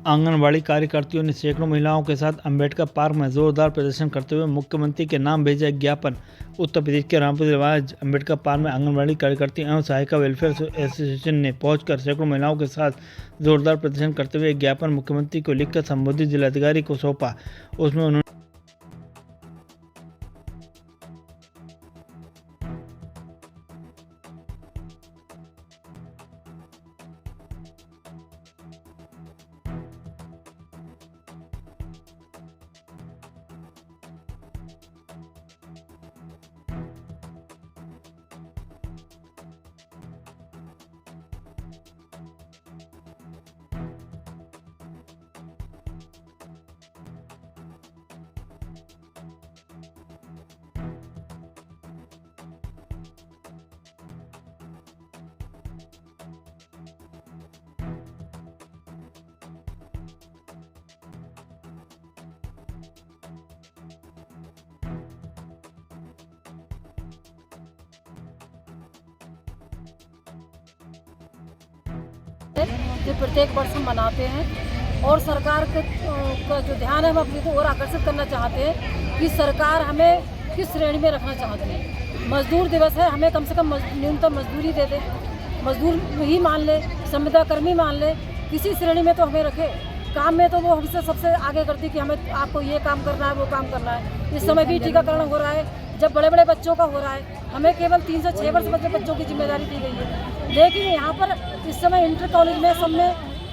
आंगनबाड़ी कार्यकर्तियों ने सैकड़ों महिलाओं के साथ अंबेडकर पार्क में जोरदार प्रदर्शन करते हुए मुख्यमंत्री के नाम भेजा ज्ञापन। उत्तर प्रदेश के रामपुर रिवाज अंबेडकर पार्क में आंगनबाड़ी कार्यकर्ती एवं सहायिका वेलफेयर एसोसिएशन ने पहुंचकर सैकड़ों महिलाओं के साथ जोरदार प्रदर्शन करते हुए ज्ञापन मुख्यमंत्री को लिखकर संबोधित जिलाधिकारी को सौंपा। उसमें उन्होंने जो प्रत्येक वर्ष हम मनाते हैं और सरकार का जो ध्यान है हम अपनी को और आकर्षित करना चाहते हैं कि सरकार हमें किस श्रेणी में रखना चाहती है। मजदूर दिवस है, हमें कम से कम न्यूनतम मजदूरी दे दे, मजदूर ही मान ले, संविदा कर्मी मान ले, किसी श्रेणी में तो हमें रखे। काम में तो वो हमसे सबसे आगे करती कि हमें आपको ये काम करना है, वो काम करना है। इस समय भी टीकाकरण हो रहा है, जब बड़े बड़े बच्चों का हो रहा है, हमें केवल 3 से 6 वर्ष के बच्चों की जिम्मेदारी दी गई है। लेकिन यहाँ पर इस समय इंटर कॉलेज में सब में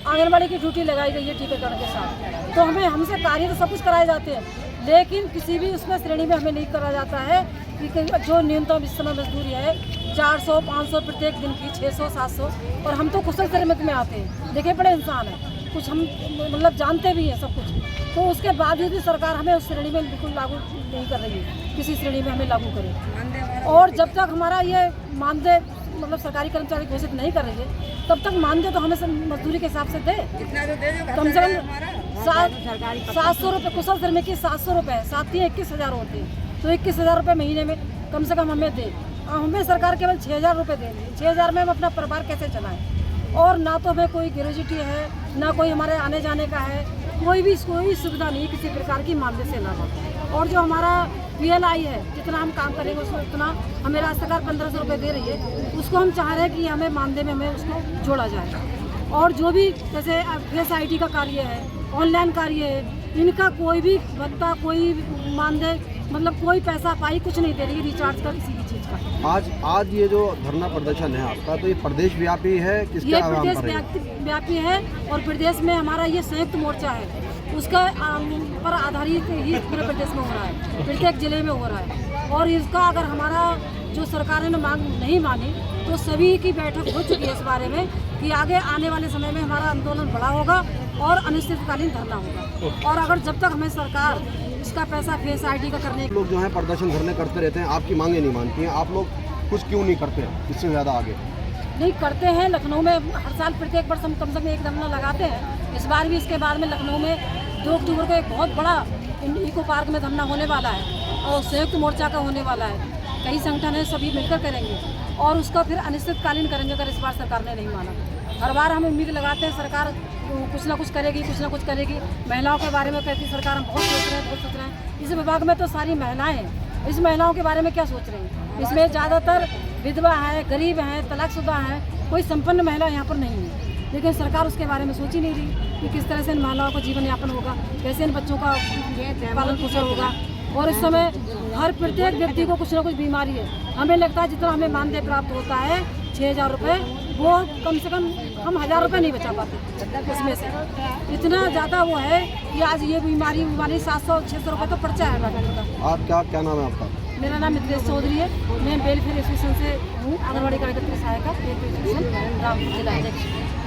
आंगनबाड़ी की ड्यूटी लगाई गई है टीकाकरण के साथ। तो हमसे कार्य तो सब कुछ कराए जाते हैं, लेकिन किसी भी उसमें श्रेणी में हमें नहीं करा जाता है कि जो न्यूनतम इस समय मजदूरी है 400 500 प्रत्येक दिन की, 600 700। और हम तो कुशल श्रमिक में आते हैं, देखे बड़े इंसान हैं, कुछ हम मतलब जानते भी हैं सब कुछ। तो उसके बावजूद भी सरकार हमें उस श्रेणी में बिल्कुल लागू नहीं कर रही है, किसी श्रेणी में हमें लागू करे। और जब तक हमारा ये मानदेय मतलब सरकारी कर्मचारी घोषित नहीं कर रही है, तब तक मानदेय तो हमें मजदूरी के हिसाब से दे। कम से कम 700 रुपये कुशल श्रमिक की 700 रुपये, 21,000 होते हैं, तो 21,000 रुपये महीने में कम से कम हमें दे। हमें सरकार केवल 6,000 रुपये दे रही है। 6,000 में हम अपना परिवार कैसे चलाएं? और ना तो हमें कोई ग्रेजुएटी है, ना कोई हमारे आने जाने का है, कोई सुविधा नहीं किसी प्रकार की मानदेय से अलावा। और जो हमारा PLI है, जितना हम काम करेंगे उसको उतना हमें राज्य सरकार 1,500 रुपये दे रही है, उसको हम चाह रहे हैं कि हमें मानदेय में हमें उसको जोड़ा जाए। और जो भी जैसे फेस ID का कार्य है, ऑनलाइन कार्य है, इनका कोई भी भत्ता, कोई मानदेय मतलब कोई पैसा पाई कुछ नहीं दे रही रिचार्ज का, किसी भी चीज़ का। आज ये जो धरना प्रदर्शन है आपका, तो ये प्रदेश व्यापी है? ये प्रदेश व्यापी है और प्रदेश में हमारा ये संयुक्त मोर्चा है, उसका पर आधारित ही पूरे प्रदेश में हो रहा है, प्रत्येक जिले में हो रहा है। और इसका अगर हमारा जो सरकार ने मांग नहीं मानी तो सभी की बैठक हो चुकी है इस बारे में कि आगे आने वाले समय में हमारा आंदोलन बड़ा होगा और अनिश्चितकालीन धरना होगा। और अगर जब तक हमें सरकार इसका पैसा फेस ID का करने लोग जो है प्रदर्शन धरने करते रहते हैं, आपकी मांगे नहीं मानती हैं, आप लोग कुछ क्यों नहीं करते हैं इससे ज़्यादा आगे? नहीं करते हैं। लखनऊ में हर साल प्रत्येक वर्ष हम कम से कम एक धरना लगाते हैं। इस बार भी इसके बाद में लखनऊ में 2 अक्टूबर को एक बहुत बड़ा इको पार्क में धरना होने वाला है और संयुक्त मोर्चा का होने वाला है। कई संगठन है, सभी मिलकर करेंगे और उसका फिर अनिश्चितकालीन करेंगे अगर इस बार सरकार ने नहीं माना। हर बार हम उम्मीद लगाते हैं सरकार कुछ ना कुछ करेगी, कुछ ना कुछ करेगी। महिलाओं के बारे में कहती सरकार हम बहुत सोच रहे हैं। इस विभाग में तो सारी महिलाएं हैं, इस महिलाओं के बारे में क्या सोच रही हैं? इसमें ज़्यादातर विधवा है, गरीब हैं, तलाकशुदा हैं, कोई संपन्न महिला यहाँ पर नहीं है। लेकिन सरकार उसके बारे में सोच ही नहीं रही कि किस तरह से इन महिलाओं का जीवन यापन होगा, कैसे इन बच्चों का पालन पोषण होगा। और इस समय हर प्रत्येक व्यक्ति को कुछ ना कुछ बीमारी है। हमें लगता है जितना हमें मानदेय प्राप्त होता है 6,000 रुपये, वो कम से कम हम 1,000 रुपये नहीं बचा पाते उसमें से। इतना ज़्यादा वो है कि आज ये बीमारी 700-600 रुपये तो पर्चा है डॉक्टर का। आप क्या नाम है आपका? मेरा नाम मित्रेश चौधरी है, मैं वेलफेयर एसोसिएशन से हूँ, आंगनबाड़ी कार्यकर्ता सहायिका रामपुर जिला अध्यक्ष।